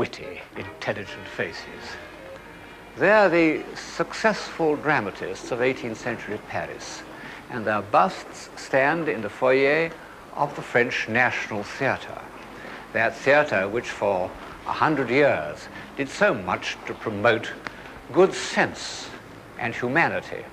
witty, intelligent faces. They're the successful dramatists of 18th century Paris, and their busts stand in the foyer of the French National Theatre, that theatre which for 100 years did so much to promote good sense and humanity.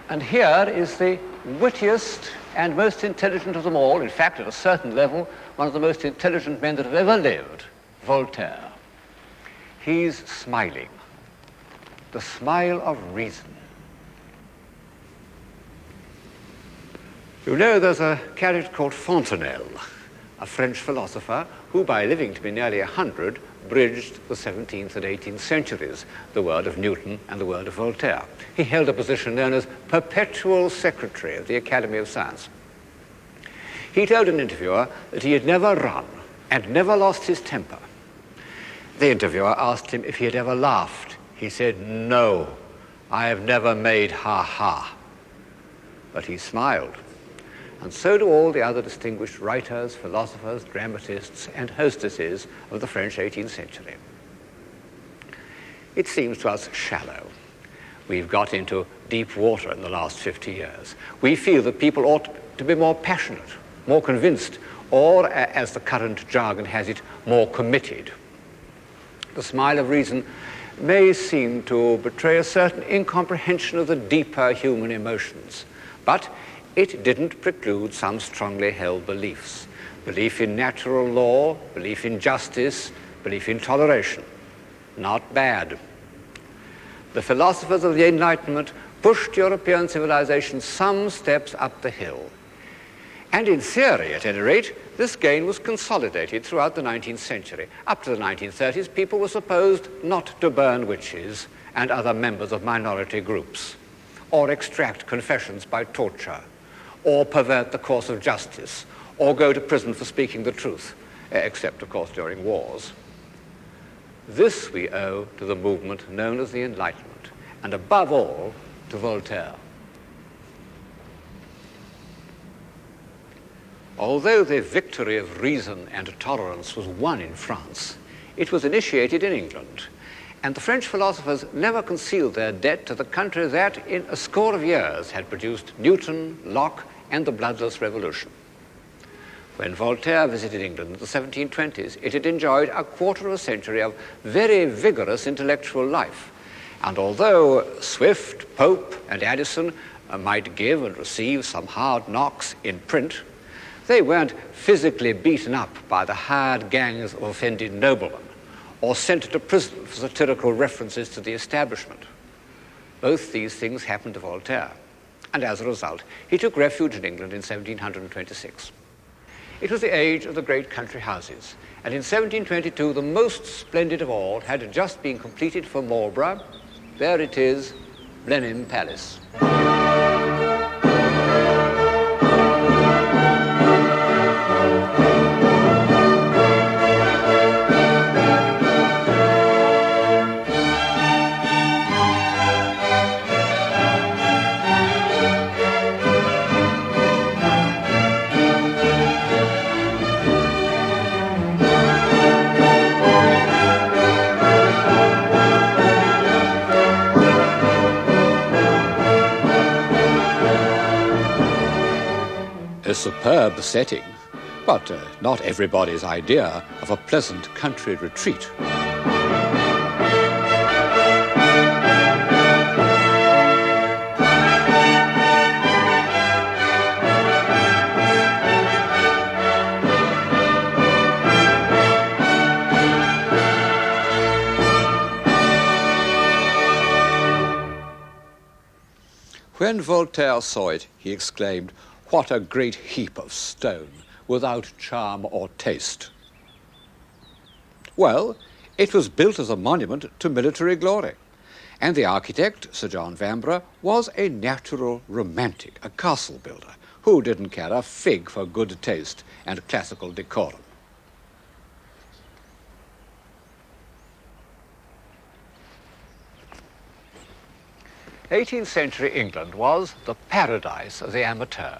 And here is the wittiest and most intelligent of them all, in fact, at a certain level, one of the most intelligent men that have ever lived, Voltaire. He's smiling, the smile of reason. You know, there's a character called Fontenelle, a French philosopher who, by living to be nearly 100, bridged the 17th and 18th centuries, the world of Newton and the world of Voltaire. He held a position known as perpetual secretary of the Academy of Science. He told an interviewer that he had never run and never lost his temper. The interviewer asked him if he had ever laughed. He said, "No, I have never made ha-ha." But he smiled. And so do all the other distinguished writers, philosophers, dramatists, and hostesses of the French 18th century. It seems to us shallow. We've got into deep water in the last 50 years. We feel that people ought to be more passionate, more convinced, or, as the current jargon has it, more committed. The smile of reason may seem to betray a certain incomprehension of the deeper human emotions, but it didn't preclude some strongly held beliefs. Belief in natural law, belief in justice, belief in toleration. Not bad. The philosophers of the Enlightenment pushed European civilization some steps up the hill. And in theory, at any rate, this gain was consolidated throughout the 19th century. Up to the 1930s, people were supposed not to burn witches and other members of minority groups, or extract confessions by torture, or pervert the course of justice, or go to prison for speaking the truth, except, of course, during wars. This we owe to the movement known as the Enlightenment, and above all, to Voltaire. Although the victory of reason and tolerance was won in France, it was initiated in England, and the French philosophers never concealed their debt to the country that, in a score of years, had produced Newton, Locke, and the bloodless revolution. When Voltaire visited England in the 1720s, it had enjoyed a quarter of a century of very vigorous intellectual life. And although Swift, Pope, and Addison might give and receive some hard knocks in print, they weren't physically beaten up by the hired gangs of offended noblemen or sent to prison for satirical references to the establishment. Both these things happened to Voltaire, and as a result, he took refuge in England in 1726. It was the age of the great country houses, and in 1722, the most splendid of all had just been completed for Marlborough. There it is, Blenheim Palace. A superb setting, but not everybody's idea of a pleasant country retreat. When Voltaire saw it, he exclaimed, "What a great heap of stone, without charm or taste." Well, it was built as a monument to military glory, and the architect, Sir John Vanbrugh, was a natural romantic, a castle builder, who didn't care a fig for good taste and classical decorum. '18th century England was the paradise of the amateur.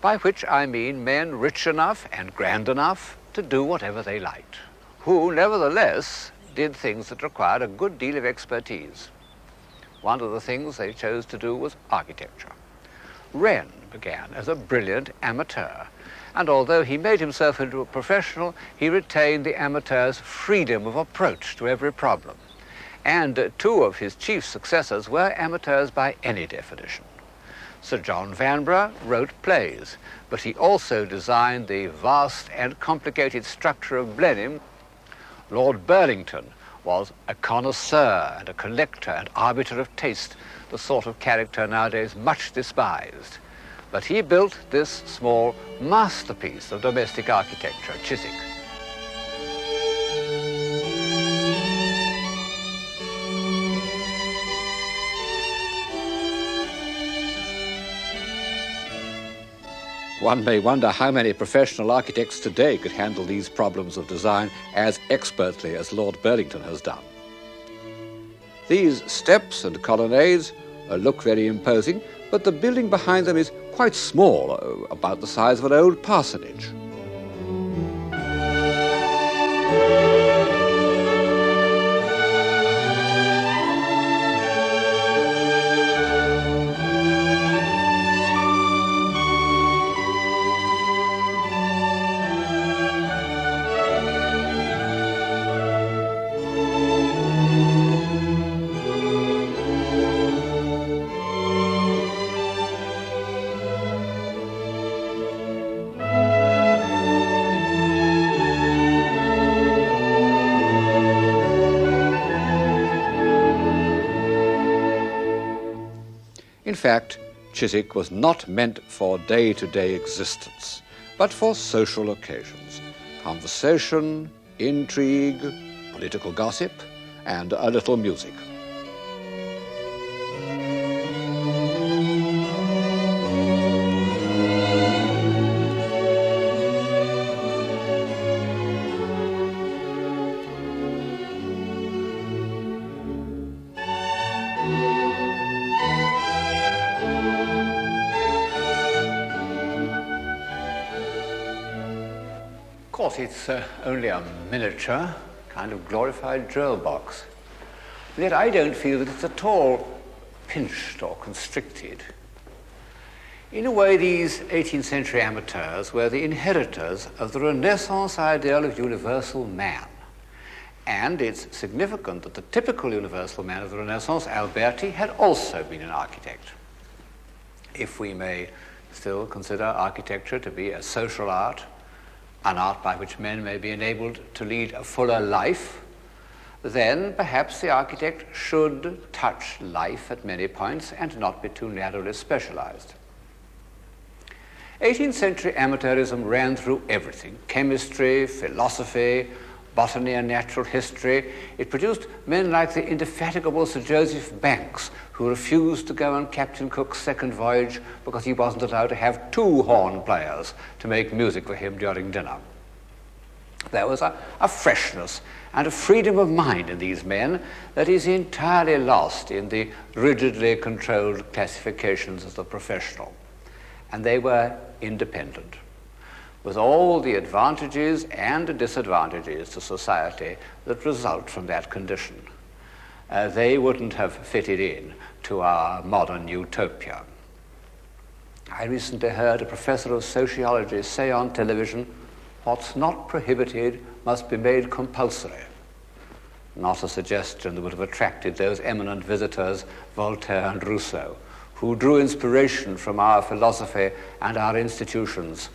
by which I mean men rich enough and grand enough to do whatever they liked, who nevertheless did things that required a good deal of expertise. One of the things they chose to do was architecture. Wren began as a brilliant amateur, and although he made himself into a professional, he retained the amateur's freedom of approach to every problem. And two of his chief successors were amateurs by any definition. Sir John Vanbrugh wrote plays, but he also designed the vast and complicated structure of Blenheim. Lord Burlington was a connoisseur and a collector and arbiter of taste, the sort of character nowadays much despised. But he built this small masterpiece of domestic architecture, Chiswick. One may wonder how many professional architects today could handle these problems of design as expertly as Lord Burlington has done. These steps and colonnades look very imposing, but the building behind them is quite small, about the size of an old parsonage. In fact, Chiswick was not meant for day-to-day existence, but for social occasions, conversation, intrigue, political gossip, and a little music. Of course, it's only a miniature, kind of glorified drill box. Yet I don't feel that it's at all pinched or constricted. In a way, these 18th century amateurs were the inheritors of the Renaissance ideal of universal man. And it's significant that the typical universal man of the Renaissance, Alberti, had also been an architect. If we may still consider architecture to be a social art, an art by which men may be enabled to lead a fuller life, then perhaps the architect should touch life at many points and not be too narrowly specialized. 18th century amateurism ran through everything: chemistry, philosophy, botany and natural history. It produced men like the indefatigable Sir Joseph Banks, who refused to go on Captain Cook's second voyage because he wasn't allowed to have two horn players to make music for him during dinner. There was a freshness and a freedom of mind in these men that is entirely lost in the rigidly controlled classifications of the professional. And they were independent, with all the advantages and disadvantages to society that result from that condition. They wouldn't have fitted in to our modern utopia. I recently heard a professor of sociology say on television, "What's not prohibited must be made compulsory." Not a suggestion that would have attracted those eminent visitors, Voltaire and Rousseau, who drew inspiration from our philosophy and our institutions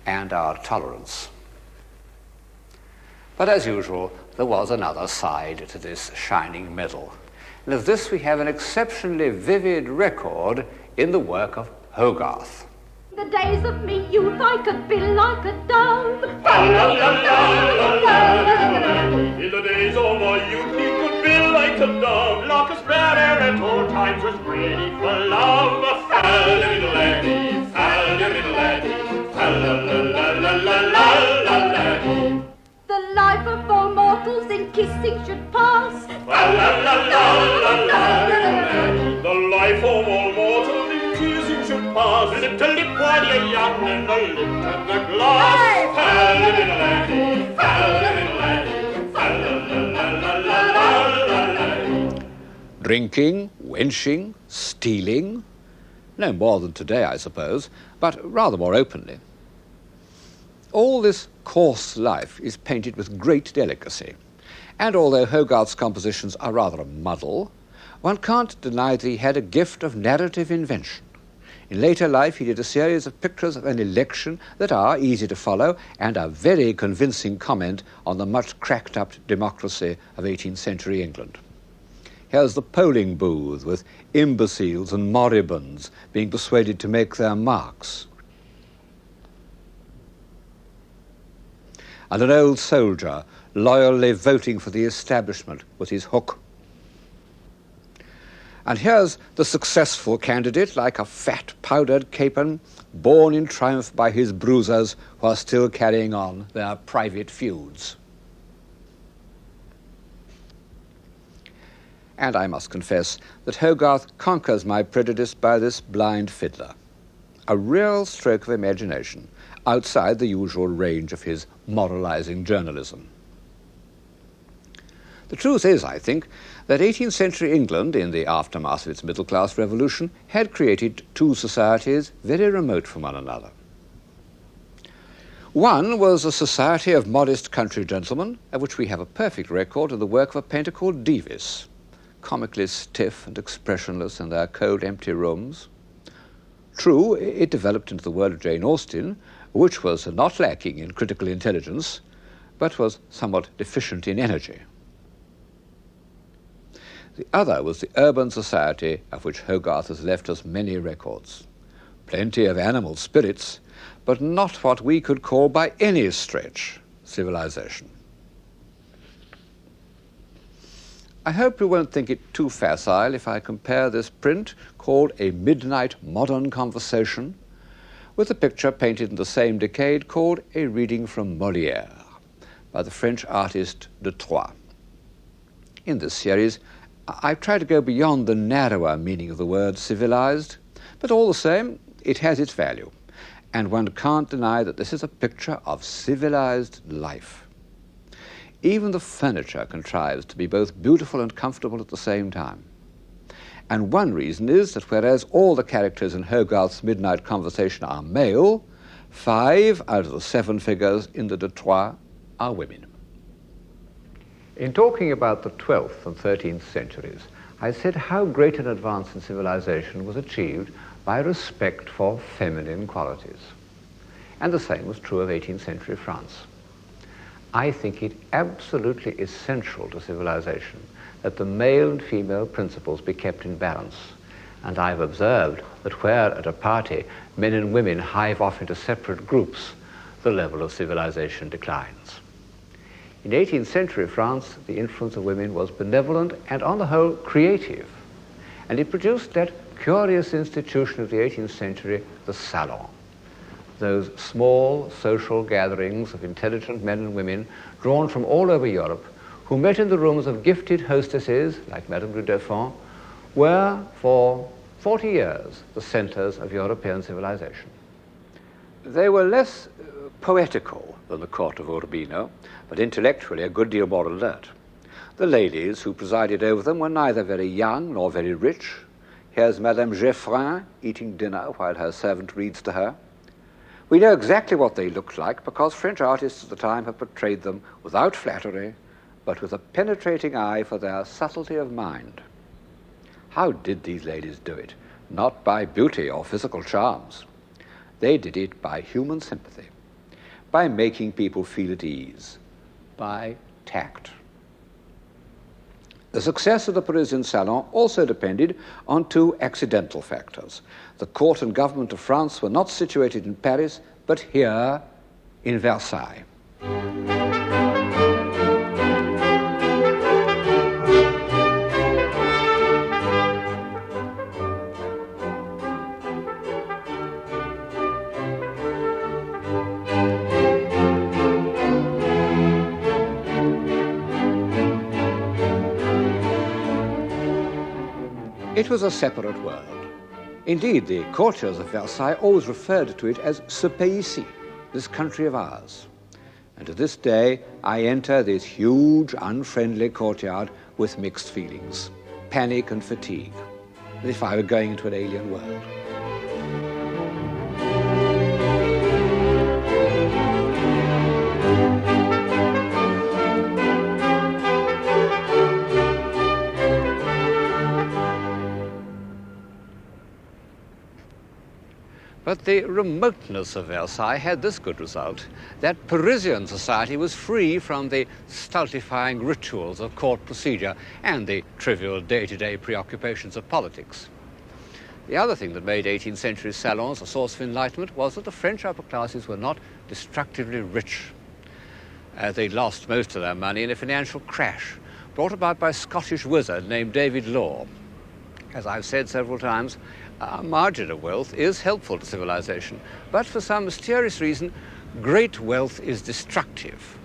and our tolerance. But as usual, there was another side to this shining medal. And of this we have an exceptionally vivid record in the work of Hogarth. The days of me youth I could be like a dove. In the days of my youth he could be like a dove, like a sparrow at all times was ready for love. Little laddie, little laddie, la-la-la-la-la-la-la-la. The life of all mortals in kissing should pass. La-la-la-la-la-la. The life of all mortals in kissing should pass. Lip to lip laddie young and the lift of the glass. Fa-la-la-la-la-dee, fa-la-la-la-la-dee, fa-la-la-la-la-la-la-la-dee. Drinking, wenching, stealing. No more than today, I suppose, but rather more openly. All this coarse life is painted with great delicacy, and although Hogarth's compositions are rather a muddle, one can't deny that he had a gift of narrative invention. In later life, he did a series of pictures of an election that are easy to follow and a very convincing comment on the much cracked-up democracy of 18th century England. Here's the polling booth with imbeciles and moribunds being persuaded to make their marks. And an old soldier loyally voting for the establishment with his hook. And here's the successful candidate, like a fat powdered capon, borne in triumph by his bruisers who are still carrying on their private feuds. And I must confess that Hogarth conquers my prejudice by this blind fiddler. A real stroke of imagination, outside the usual range of his moralizing journalism. The truth is, I think, that 18th century England, in the aftermath of its middle-class revolution, had created two societies very remote from one another. One was a society of modest country gentlemen, of which we have a perfect record in the work of a painter called Davis, comically stiff and expressionless in their cold, empty rooms. True, it developed into the world of Jane Austen, which was not lacking in critical intelligence, but was somewhat deficient in energy. The other was the urban society of which Hogarth has left us many records. Plenty of animal spirits, but not what we could call by any stretch civilization. I hope you won't think it too facile if I compare this print, called A Midnight Modern Conversation, with a picture painted in the same decade called A Reading from Molière by the French artist de Troyes. In this series, I've tried to go beyond the narrower meaning of the word civilized, but all the same, it has its value, and one can't deny that this is a picture of civilized life. Even the furniture contrives to be both beautiful and comfortable at the same time. And one reason is that whereas all the characters in Hogarth's Midnight Conversation are male, 5 out of the 7 figures in the de Troyes are women. In talking about the 12th and 13th centuries, I said how great an advance in civilization was achieved by respect for feminine qualities. And the same was true of 18th century France. I think it absolutely essential to civilization that the male and female principles be kept in balance. And I've observed that where at a party men and women hive off into separate groups, the level of civilization declines. In 18th century France, the influence of women was benevolent and, on the whole, creative. And it produced that curious institution of the 18th century, the salon. Those small social gatherings of intelligent men and women drawn from all over Europe, who met in the rooms of gifted hostesses, like Madame du Deffand, were, for 40 years, the centers of European civilization. They were less poetical than the court of Urbino, but intellectually a good deal more alert. The ladies who presided over them were neither very young nor very rich. Here's Madame Geoffrin eating dinner while her servant reads to her. We know exactly what they looked like because French artists at the time have portrayed them without flattery, but with a penetrating eye for their subtlety of mind. How did these ladies do it? Not by beauty or physical charms. They did it by human sympathy, by making people feel at ease, by tact. The success of the Parisian salon also depended on 2 accidental factors. The court and government of France were not situated in Paris, but here in Versailles. It was a separate world. Indeed, the courtiers of Versailles always referred to it as ce pays-ci, this country of ours. And to this day, I enter this huge, unfriendly courtyard with mixed feelings, panic and fatigue, as if I were going into an alien world. But the remoteness of Versailles had this good result, that Parisian society was free from the stultifying rituals of court procedure and the trivial day-to-day preoccupations of politics. The other thing that made 18th century salons a source of enlightenment was that the French upper classes were not destructively rich. They lost most of their money in a financial crash brought about by a Scottish wizard named David Law. As I've said several times, a margin of wealth is helpful to civilization, but for some mysterious reason, great wealth is destructive.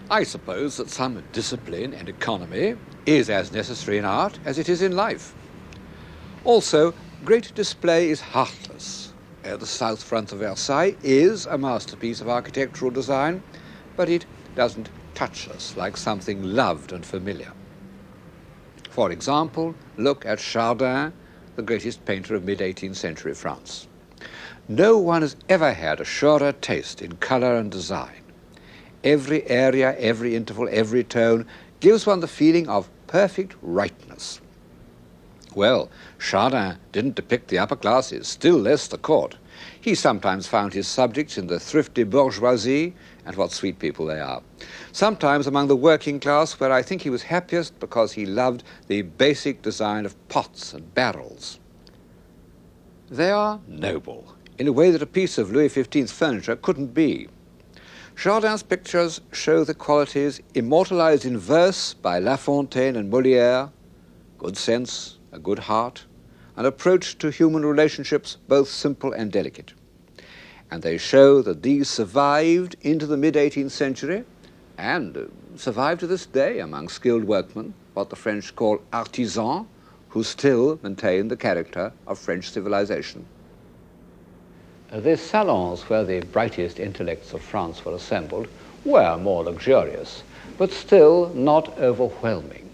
I suppose that some discipline and economy is as necessary in art as it is in life. Also, great display is heartless. The south front of Versailles is a masterpiece of architectural design, but it doesn't touch us like something loved and familiar. For example, look at Chardin, the greatest painter of mid-18th century France. No one has ever had a surer taste in color and design. Every area, every interval, every tone gives one the feeling of perfect rightness. Well, Chardin didn't depict the upper classes, still less the court. He sometimes found his subjects in the thrifty bourgeoisie, and what sweet people they are. Sometimes among the working class, where I think he was happiest because he loved the basic design of pots and barrels. They are noble, in a way that a piece of Louis XV's furniture couldn't be. Chardin's pictures show the qualities immortalized in verse by La Fontaine and Molière: good sense, a good heart, an approach to human relationships both simple and delicate. And they show that these survived into the mid-18th century and survive to this day among skilled workmen, what the French call artisans, who still maintain the character of French civilization. The salons where the brightest intellects of France were assembled were more luxurious, but still not overwhelming.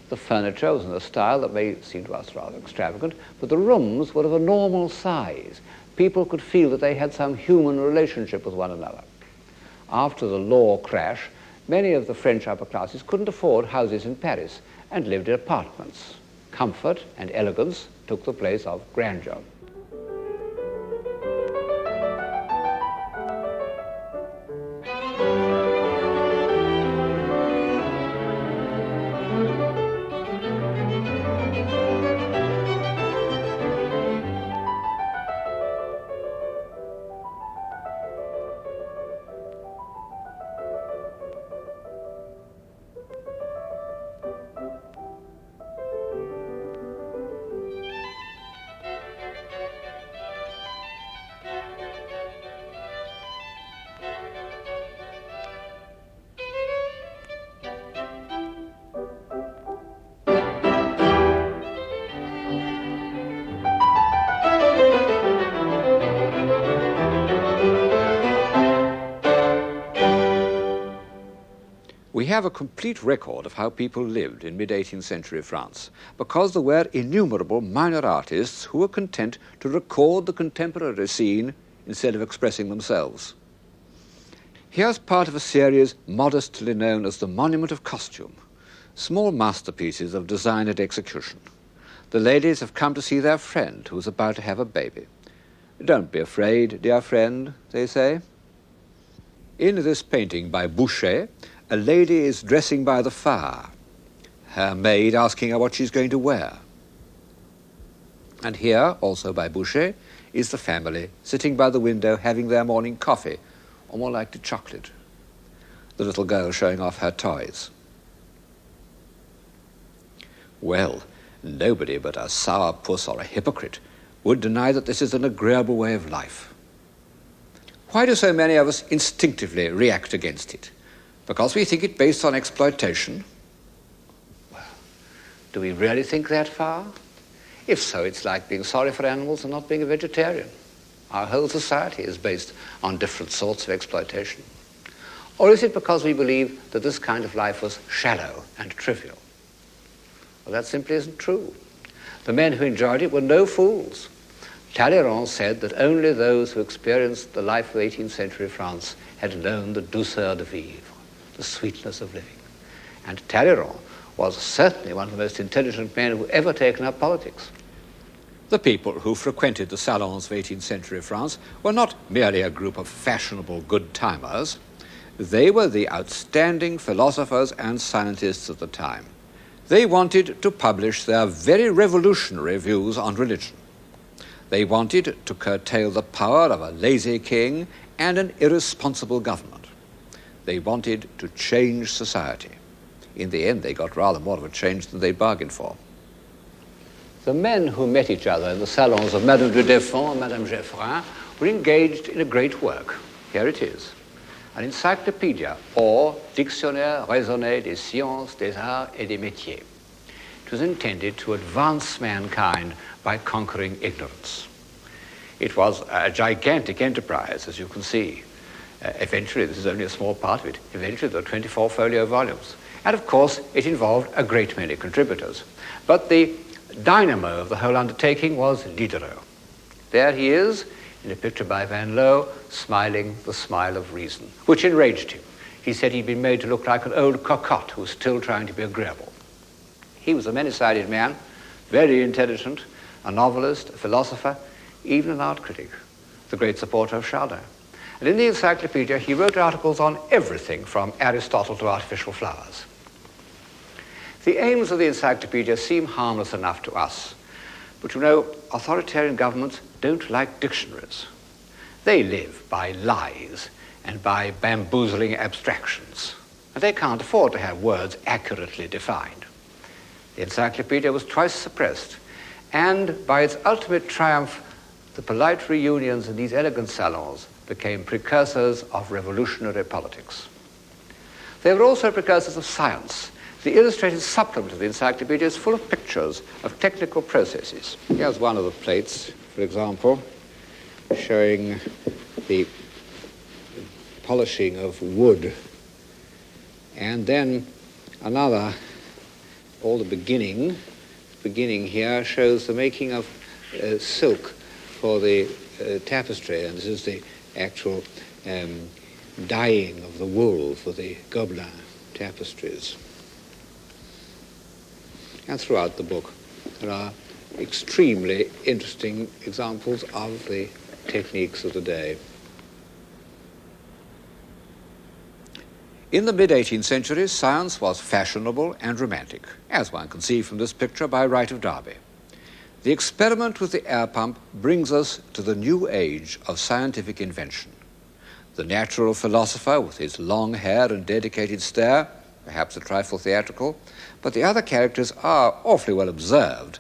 The furniture was in a style that may seem to us rather extravagant, but the rooms were of a normal size. People could feel that they had some human relationship with one another. After the law crash, many of the French upper classes couldn't afford houses in Paris and lived in apartments. Comfort and elegance took the place of grandeur. We have a complete record of how people lived in mid-18th century France, because there were innumerable minor artists who were content to record the contemporary scene instead of expressing themselves. Here's part of a series modestly known as the Monument of Costume, small masterpieces of design and execution. The ladies have come to see their friend who's about to have a baby. Don't be afraid, dear friend, they say. In this painting by Boucher, a lady is dressing by the fire, her maid asking her what she's going to wear. And here, also by Boucher, is the family sitting by the window having their morning coffee, or more likely chocolate. The little girl showing off her toys. Well, nobody but a sourpuss or a hypocrite would deny that this is an agreeable way of life. Why do so many of us instinctively react against it? Because we think it based on exploitation? Well, Do we really think that far? If so, it's like being sorry for animals and not being a vegetarian. Our whole society is based on different sorts of exploitation. Or is it because we believe that this kind of life was shallow and trivial? Well, that simply isn't true. The men who enjoyed it were no fools. Talleyrand said that only those who experienced the life of 18th century France had known the douceur de vivre, the sweetness of living. And Talleyrand was certainly one of the most intelligent men who ever taken up politics. The people who frequented the salons of 18th century France were not merely a group of fashionable good-timers. They were the outstanding philosophers and scientists of the time. They wanted to publish their very revolutionary views on religion. They wanted to curtail the power of a lazy king and an irresponsible government. They wanted to change society. In the end, they got rather more of a change than they bargained for. The men who met each other in the salons of Madame du Deffand and Madame Geoffrin were engaged in a great work. Here it is. An encyclopedia, or Dictionnaire raisonné des sciences, des arts et des métiers. It was intended to advance mankind by conquering ignorance. It was a gigantic enterprise, as you can see. Eventually, this is only a small part of it, eventually there are 24 folio volumes. And of course, it involved a great many contributors. But the dynamo of the whole undertaking was Diderot. There he is, in a picture by Van Loo, smiling the smile of reason, which enraged him. He said he'd been made to look like an old cocotte who was still trying to be agreeable. He was a many-sided man, very intelligent, a novelist, a philosopher, even an art critic, the great supporter of Chardin. And in the encyclopedia, he wrote articles on everything from Aristotle to artificial flowers. The aims of the encyclopedia seem harmless enough to us, but you know, authoritarian governments don't like dictionaries. They live by lies and by bamboozling abstractions, and they can't afford to have words accurately defined. The encyclopedia was twice suppressed, and by its ultimate triumph, the polite reunions in these elegant salons became precursors of revolutionary politics. They were also precursors of science. The illustrated supplement of the encyclopedia is full of pictures of technical processes. Here's one of the plates, for example, showing the polishing of wood. And then another, all the beginning here shows the making of silk for the tapestry, and this is the actual dyeing of the wool for the Gobelin tapestries. And throughout the book, there are extremely interesting examples of the techniques of the day. In the mid-18th century, science was fashionable and romantic, as one can see from this picture by Wright of Derby. The experiment with the air pump brings us to the new age of scientific invention. The natural philosopher, with his long hair and dedicated stare, perhaps a trifle theatrical, but the other characters are awfully well observed.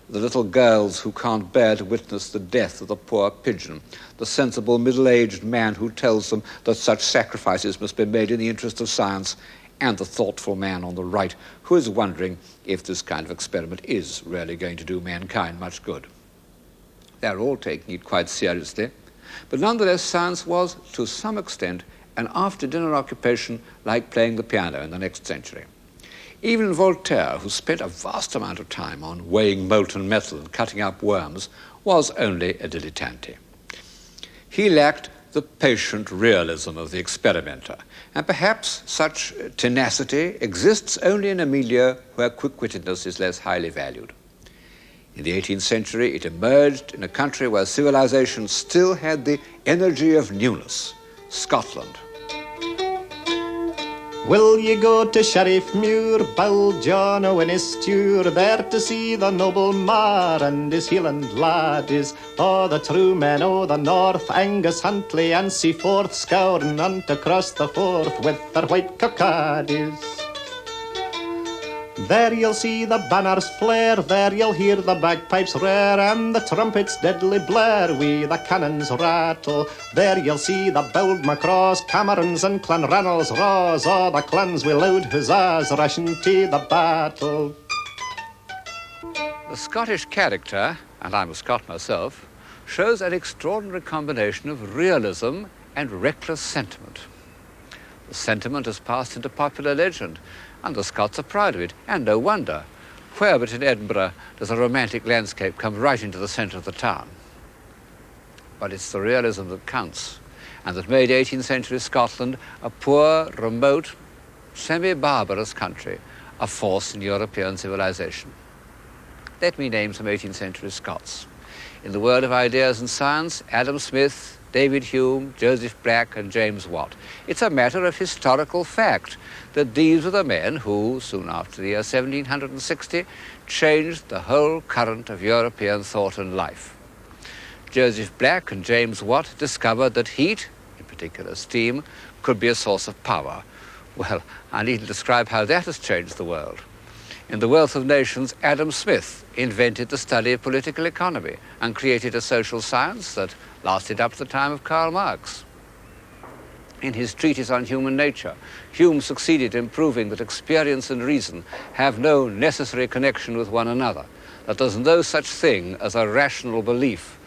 The little girls who can't bear to witness the death of the poor pigeon, the sensible middle-aged man who tells them that such sacrifices must be made in the interest of science, and the thoughtful man on the right who is wondering if this kind of experiment is really going to do mankind much good. They're all taking it quite seriously, but nonetheless science was, to some extent, an after-dinner occupation like playing the piano in the next century. Even Voltaire, who spent a vast amount of time on weighing molten metal and cutting up worms, was only a dilettante. He lacked the patient realism of the experimenter, and perhaps such tenacity exists only in a milieu where quick-wittedness is less highly valued. In the 18th century, it emerged in a country where civilization still had the energy of newness, Scotland. Will ye go to Sheriff Muir, Bill John Owen his stewer, there to see the noble Mar and his Hieland laddies, o' the true men o' the north, Angus Huntley and Seaforth, scouring unto cross the Forth with their white cockaddies. There you'll see the banners flare, there you'll hear the bagpipes rare, and the trumpets deadly blare, wi' the cannons rattle. There you'll see the bold Macross, Camerons and Clanranald's raws, o' the clans wi' loud huzzas rushing to the battle. The Scottish character, and I'm a Scot myself, shows an extraordinary combination of realism and reckless sentiment. The sentiment has passed into popular legend, and the Scots are proud of it, and no wonder. Where but in Edinburgh does a romantic landscape come right into the centre of the town? But it's the realism that counts, and that made 18th century Scotland a poor, remote, semi-barbarous country, a force in European civilization. Let me name some 18th century Scots. In the world of ideas and science, Adam Smith, David Hume, Joseph Black, and James Watt. It's a matter of historical fact that these were the men who, soon after the year 1760, changed the whole current of European thought and life. Joseph Black and James Watt discovered that heat, in particular steam, could be a source of power. Well, I needn't describe how that has changed the world. In The Wealth of Nations, Adam Smith invented the study of political economy and created a social science that lasted up to the time of Karl Marx. In his treatise on human nature, Hume succeeded in proving that experience and reason have no necessary connection with one another, that there's no such thing as a rational belief.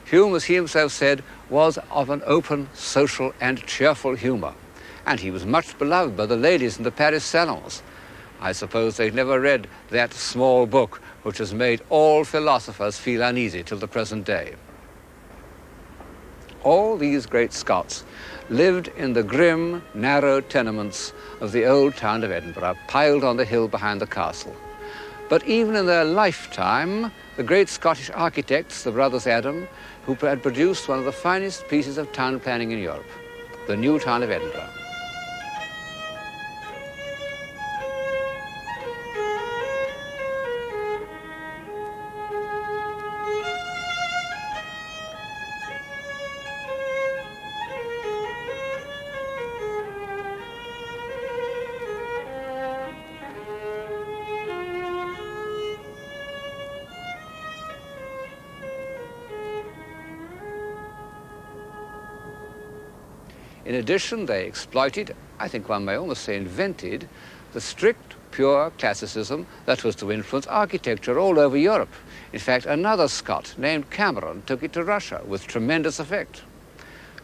Hume, as he himself said, was of an open, social, and cheerful humor, and he was much beloved by the ladies in the Paris salons. I suppose they've never read that small book which has made all philosophers feel uneasy till the present day. All these great Scots lived in the grim, narrow tenements of the old town of Edinburgh, piled on the hill behind the castle. But even in their lifetime, the great Scottish architects, the brothers Adam, who had produced one of the finest pieces of town planning in Europe, the new town of Edinburgh. In addition, they exploited, I think one may almost say invented, the strict, pure classicism that was to influence architecture all over Europe. In fact, another Scot named Cameron took it to Russia with tremendous effect.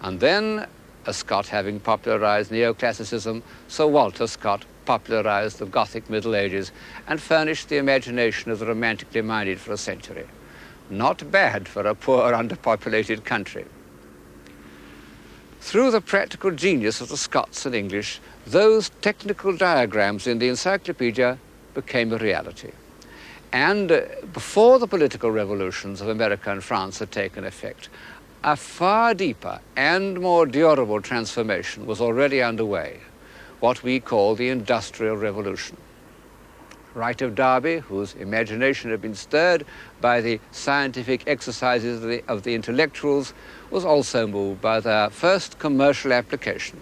And then, a Scot having popularized neoclassicism, Sir Walter Scott popularized the Gothic Middle Ages and furnished the imagination of the romantically minded for a century. Not bad for a poor, underpopulated country. Through the practical genius of the Scots and English, those technical diagrams in the encyclopedia became a reality. And before the political revolutions of America and France had taken effect, a far deeper and more durable transformation was already underway, what we call the Industrial Revolution. Wright of Derby, whose imagination had been stirred by the scientific exercises of the intellectuals, was also moved by their first commercial application,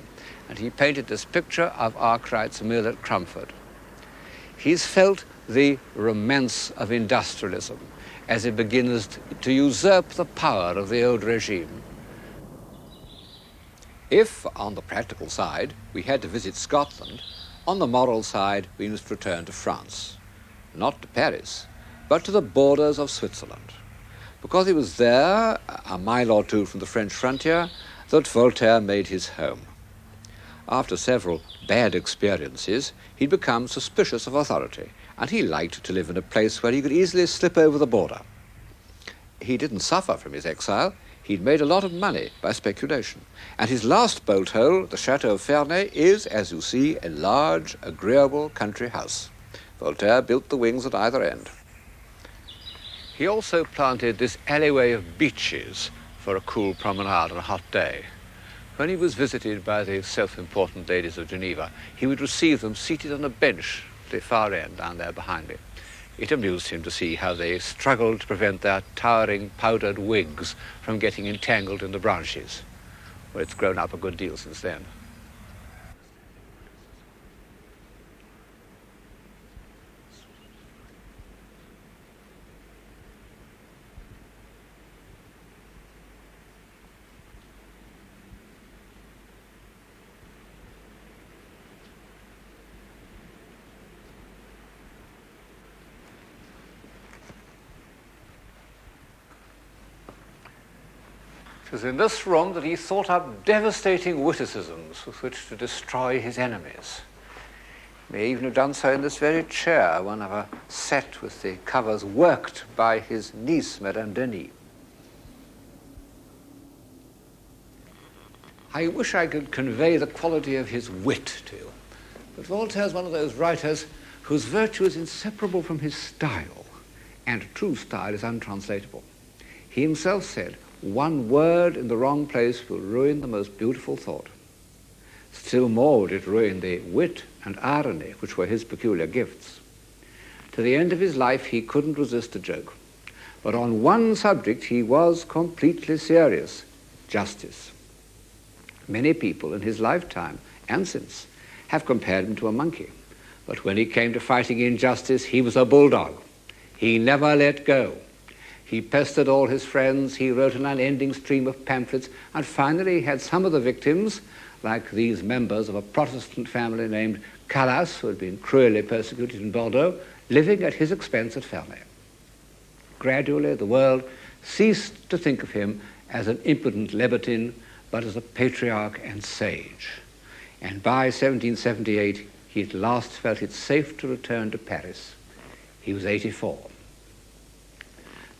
and he painted this picture of Arkwright's mill at Crumford. He's felt the romance of industrialism as it begins to usurp the power of the old regime. If, on the practical side, we had to visit Scotland, on the moral side, we must return to France, not to Paris, but to the borders of Switzerland, because it was there, a mile or two from the French frontier, that Voltaire made his home. After several bad experiences, he'd become suspicious of authority, and he liked to live in a place where he could easily slip over the border. He didn't suffer from his exile. He'd made a lot of money by speculation. And his last bolt hole, the Chateau of Ferney, is, as you see, a large, agreeable country house. Voltaire built the wings at either end. He also planted this alleyway of beeches for a cool promenade on a hot day. When he was visited by the self-important ladies of Geneva, he would receive them seated on a bench at the far end, down there behind me. It amused him to see how they struggled to prevent their towering powdered wigs from getting entangled in the branches. Well, it's grown up a good deal since then. It was in this room that he thought up devastating witticisms with which to destroy his enemies. He may even have done so in this very chair, one of a set with the covers worked by his niece, Madame Denis. I wish I could convey the quality of his wit to you, but Voltaire is one of those writers whose virtue is inseparable from his style, and true style is untranslatable. He himself said, "One word in the wrong place will ruin the most beautiful thought." Still more would it ruin the wit and irony which were his peculiar gifts. To the end of his life he couldn't resist a joke, but on one subject he was completely serious: justice. Many people in his lifetime and since have compared him to a monkey, but when he came to fighting injustice, he was a bulldog. He never let go. He pestered all his friends, he wrote an unending stream of pamphlets, and finally he had some of the victims, like these members of a Protestant family named Calas, who had been cruelly persecuted in Bordeaux, living at his expense at Ferney. Gradually the world ceased to think of him as an impudent libertine, but as a patriarch and sage. And by 1778, he at last felt it safe to return to Paris. He was 84.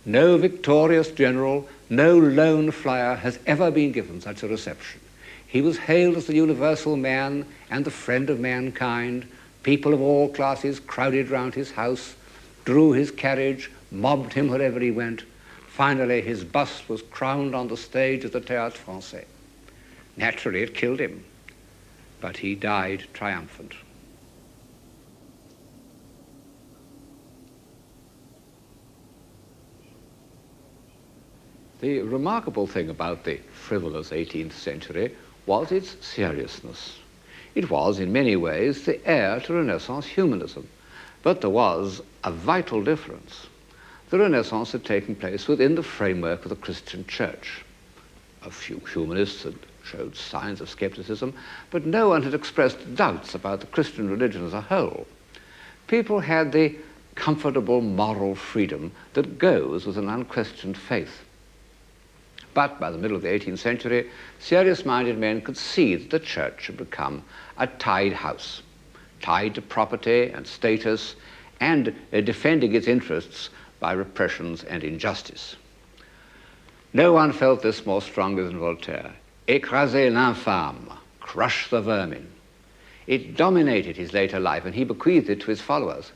No victorious general, no lone flyer has ever been given such a reception. He was hailed as the universal man and the friend of mankind. People of all classes crowded round his house, drew his carriage, mobbed him wherever he went. Finally, his bust was crowned on the stage of the Théâtre Français. Naturally, it killed him, but he died triumphant. The remarkable thing about the frivolous 18th century was its seriousness. It was, in many ways, the heir to Renaissance humanism, but there was a vital difference. The Renaissance had taken place within the framework of the Christian Church. A few humanists had showed signs of skepticism, but no one had expressed doubts about the Christian religion as a whole. People had the comfortable moral freedom that goes with an unquestioned faith. But by the middle of the 18th century, serious-minded men could see that the church had become a tied house, tied to property and status, and defending its interests by repressions and injustice. No one felt this more strongly than Voltaire. Écraser l'infâme, crush the vermin. It dominated his later life, and he bequeathed it to his followers.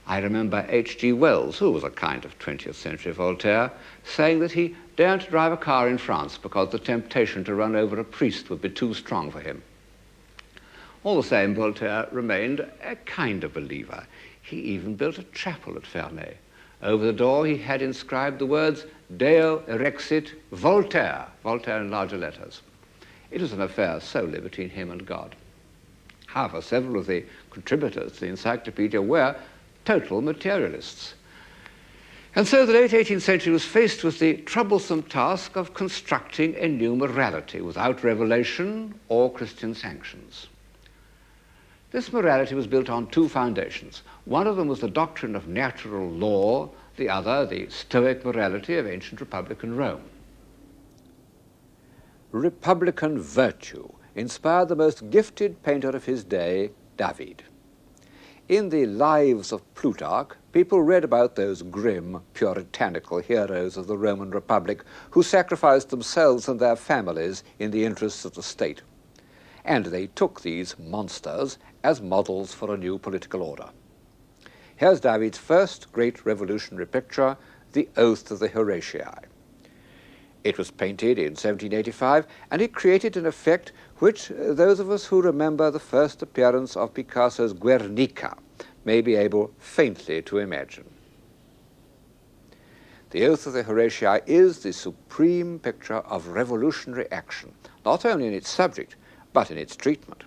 I remember H.G. Wells, who was a kind of 20th century Voltaire, saying that he daren't drive a car in France because the temptation to run over a priest would be too strong for him. All the same, Voltaire remained a kind of believer. He even built a chapel at Ferney. Over the door he had inscribed the words Deo erexit Voltaire, Voltaire in larger letters. It was an affair solely between him and God. However, several of the contributors to the encyclopedia were total materialists. And so the late 18th century was faced with the troublesome task of constructing a new morality without revelation or Christian sanctions. This morality was built on two foundations. One of them was the doctrine of natural law, the other the Stoic morality of ancient Republican Rome. Republican virtue inspired the most gifted painter of his day, David. In the Lives of Plutarch, people read about those grim, puritanical heroes of the Roman Republic who sacrificed themselves and their families in the interests of the state. And they took these monsters as models for a new political order. Here's David's first great revolutionary picture, The Oath of the Horatii. It was painted in 1785, and it created an effect which those of us who remember the first appearance of Picasso's Guernica may be able faintly to imagine. The Oath of the Horatii is the supreme picture of revolutionary action, not only in its subject, but in its treatment.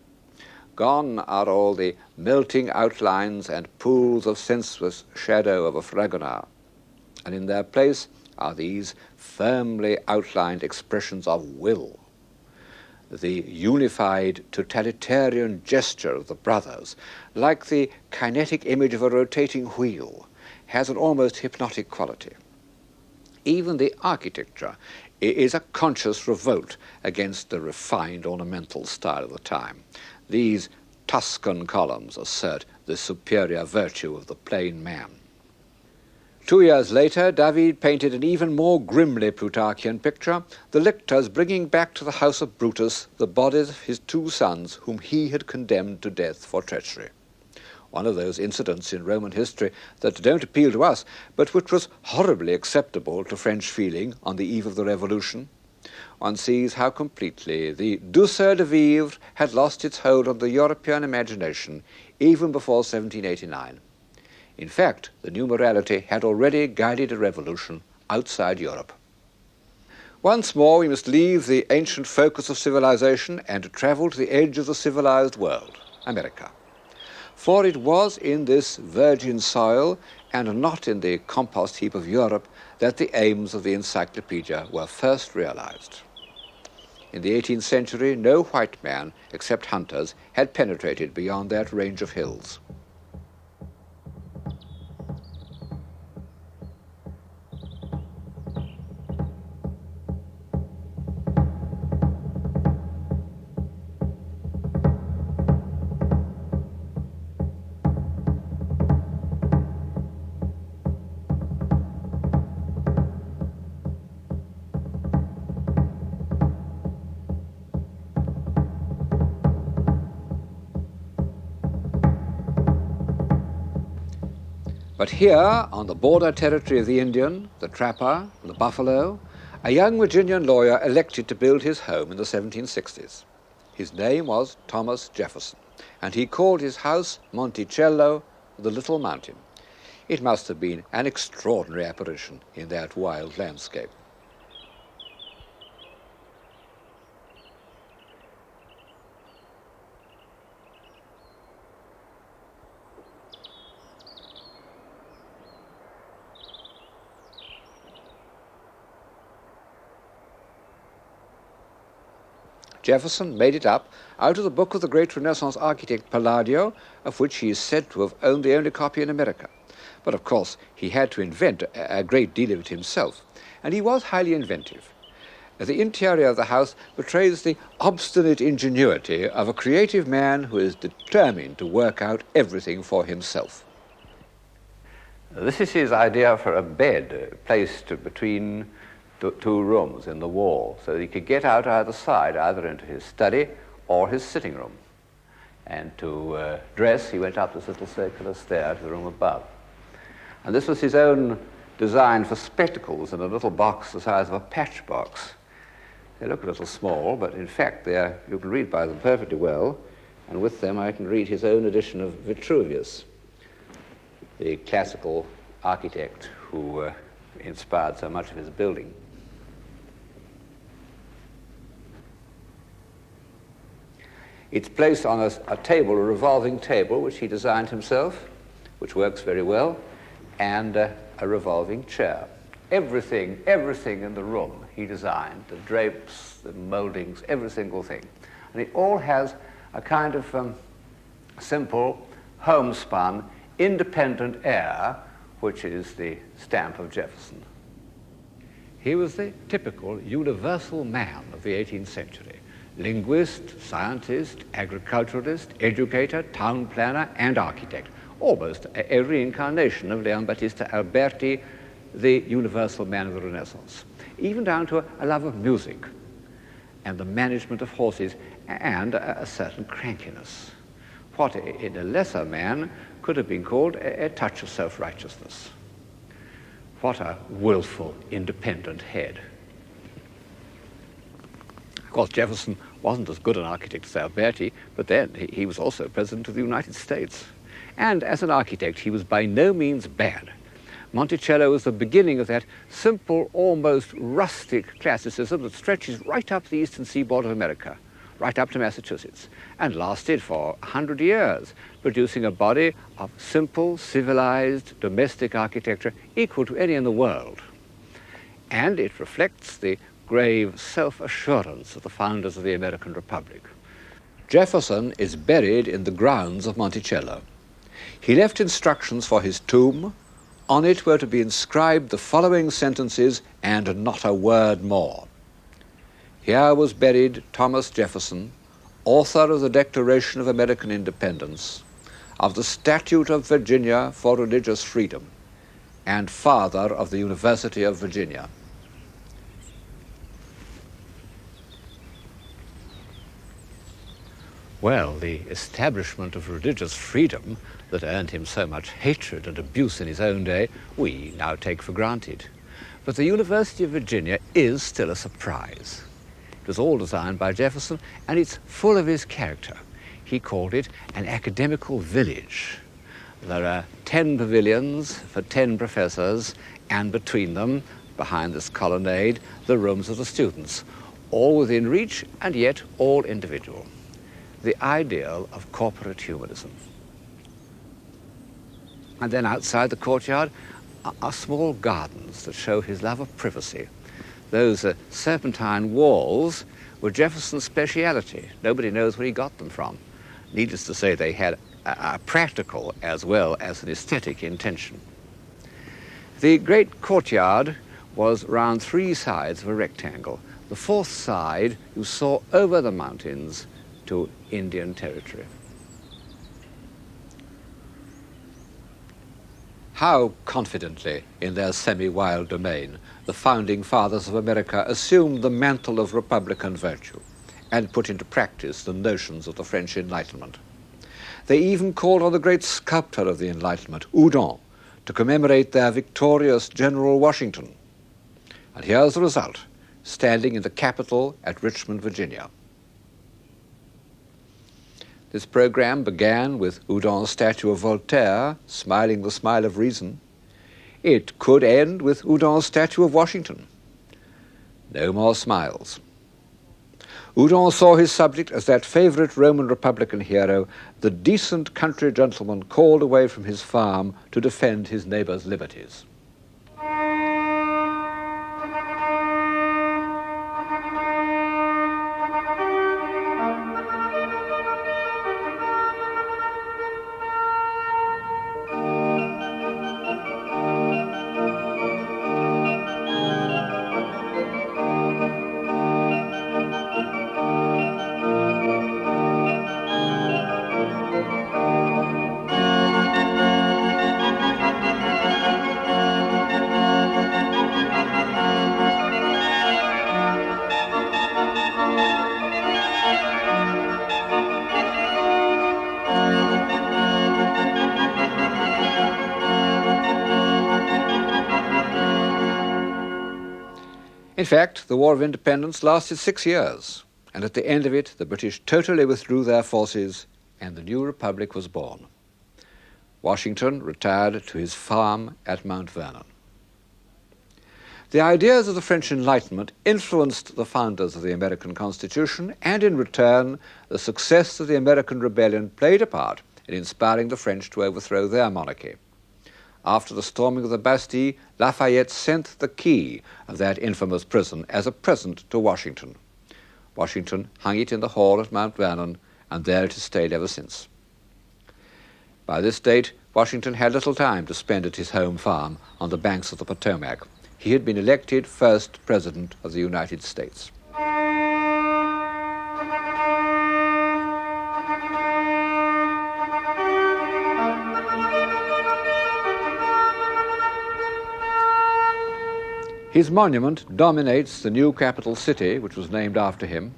Gone are all the melting outlines and pools of senseless shadow of a Fragonard, and in their place are these firmly outlined expressions of will. The unified totalitarian gesture of the brothers, like the kinetic image of a rotating wheel, has an almost hypnotic quality. Even the architecture is a conscious revolt against the refined ornamental style of the time. These Tuscan columns assert the superior virtue of the plain man. 2 years later, David painted an even more grimly Plutarchian picture, the lictors bringing back to the house of Brutus the bodies of his 2 sons whom he had condemned to death for treachery. One of those incidents in Roman history that don't appeal to us, but which was horribly acceptable to French feeling on the eve of the Revolution. One sees how completely the douceur de vivre had lost its hold on the European imagination even before 1789. In fact, the new morality had already guided a revolution outside Europe. Once more, we must leave the ancient focus of civilization and travel to the edge of the civilized world, America. For it was in this virgin soil and not in the compost heap of Europe that the aims of the encyclopedia were first realized. In the 18th century, no white man, except hunters, had penetrated beyond that range of hills. But here, on the border territory of the Indian, the trapper, and the buffalo, a young Virginian lawyer elected to build his home in the 1760s. His name was Thomas Jefferson, and he called his house Monticello, the Little Mountain. It must have been an extraordinary apparition in that wild landscape. Jefferson made it up out of the book of the great Renaissance architect Palladio, of which he is said to have owned the only copy in America. But of course, he had to invent a great deal of it himself, and he was highly inventive. The interior of the house betrays the obstinate ingenuity of a creative man who is determined to work out everything for himself. This is his idea for a bed placed between 2 rooms in the wall, so that he could get out either side, either into his study or his sitting room. And to dress, he went up this little circular stair to the room above. And this was his own design for spectacles in a little box the size of a patch box. They look a little small, but in fact you can read by them perfectly well, and with them I can read his own edition of Vitruvius, the classical architect who inspired so much of his building. It's placed on a table, a revolving table, which he designed himself, which works very well, and a revolving chair. Everything in the room he designed, the drapes, the moldings, every single thing. And it all has a kind of simple, homespun, independent air, which is the stamp of Jefferson. He was the typical universal man of the 18th century. Linguist, scientist, agriculturalist, educator, town planner, and architect. Almost a reincarnation of Leon Battista Alberti, the universal man of the Renaissance. Even down to a love of music and the management of horses and a certain crankiness. What in a lesser man could have been called a touch of self-righteousness. What a willful, independent head. Of course, Jefferson wasn't as good an architect as Alberti, but then he was also President of the United States. And as an architect, he was by no means bad. Monticello was the beginning of that simple, almost rustic classicism that stretches right up the eastern seaboard of America, right up to Massachusetts, and lasted for 100 years, producing a body of simple, civilized, domestic architecture equal to any in the world. And it reflects the grave self-assurance of the founders of the American Republic. Jefferson is buried in the grounds of Monticello. He left instructions for his tomb, On it were to be inscribed the following sentences and not a word more. Here was buried Thomas Jefferson, author of the Declaration of American Independence, of the Statute of Virginia for Religious Freedom, and father of the University of Virginia. Well, the establishment of religious freedom that earned him so much hatred and abuse in his own day, we now take for granted. But the University of Virginia is still a surprise. It was all designed by Jefferson, and it's full of his character. He called it an academical village. There are 10 pavilions for 10 professors, and between them, behind this colonnade, the rooms of the students, all within reach and yet all individual. The ideal of corporate humanism. And then outside the courtyard are small gardens that show his love of privacy. Those serpentine walls were Jefferson's speciality. Nobody knows where he got them from. Needless to say, they had a practical as well as an aesthetic intention. The great courtyard was round 3 sides of a rectangle. The 4th side you saw over the mountains to Indian territory. How confidently, in their semi-wild domain, the founding fathers of America assumed the mantle of republican virtue and put into practice the notions of the French Enlightenment. They even called on the great sculptor of the Enlightenment, Houdon, to commemorate their victorious General Washington. And here's the result, standing in the Capitol at Richmond, Virginia. This program began with Houdon's statue of Voltaire, smiling the smile of reason. It could end with Houdon's statue of Washington. No more smiles. Houdon saw his subject as that favorite Roman Republican hero, the decent country gentleman called away from his farm to defend his neighbor's liberties. In fact, the War of Independence lasted 6 years, and at the end of it, the British totally withdrew their forces, and the new republic was born. Washington retired to his farm at Mount Vernon. The ideas of the French Enlightenment influenced the founders of the American Constitution, and in return, the success of the American Rebellion played a part in inspiring the French to overthrow their monarchy. After the storming of the Bastille, Lafayette sent the key of that infamous prison as a present to Washington. Washington hung it in the hall at Mount Vernon, and there it has stayed ever since. By this date, Washington had little time to spend at his home farm on the banks of the Potomac. He had been elected first President of the United States. His monument dominates the new capital city, which was named after him.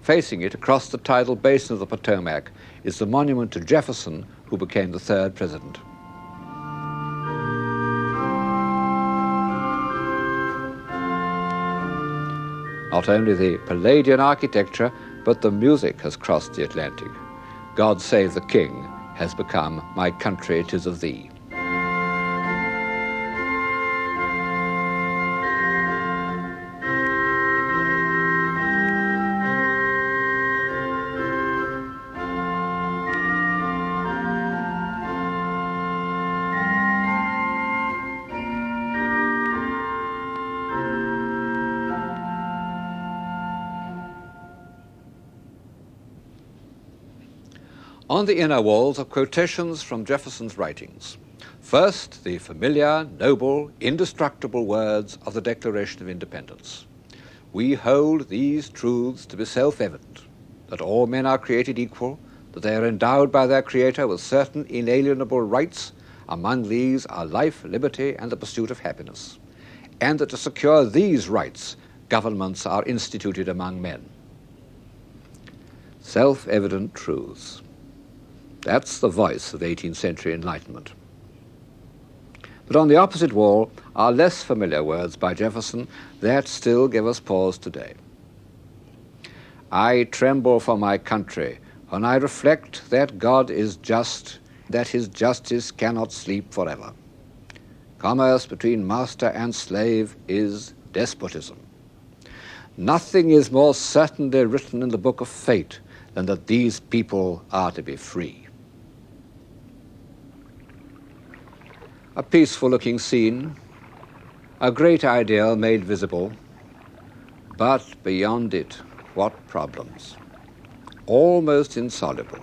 Facing it, across the tidal basin of the Potomac, is the monument to Jefferson, who became the 3rd president. Not only the Palladian architecture, but the music has crossed the Atlantic. God Save the King has become My Country 'Tis of Thee. On the inner walls are quotations from Jefferson's writings. First, the familiar, noble, indestructible words of the Declaration of Independence. We hold these truths to be self-evident, that all men are created equal, that they are endowed by their Creator with certain inalienable rights. Among these are life, liberty, and the pursuit of happiness, and that to secure these rights, governments are instituted among men. Self-evident truths. That's the voice of 18th century Enlightenment. But on the opposite wall are less familiar words by Jefferson that still give us pause today. I tremble for my country when I reflect that God is just, that his justice cannot sleep forever. Commerce between master and slave is despotism. Nothing is more certainly written in the book of fate than that these people are to be free. A peaceful-looking scene, a great ideal made visible, but beyond it, what problems? Almost insoluble,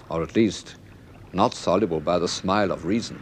or at least not soluble by the smile of reason.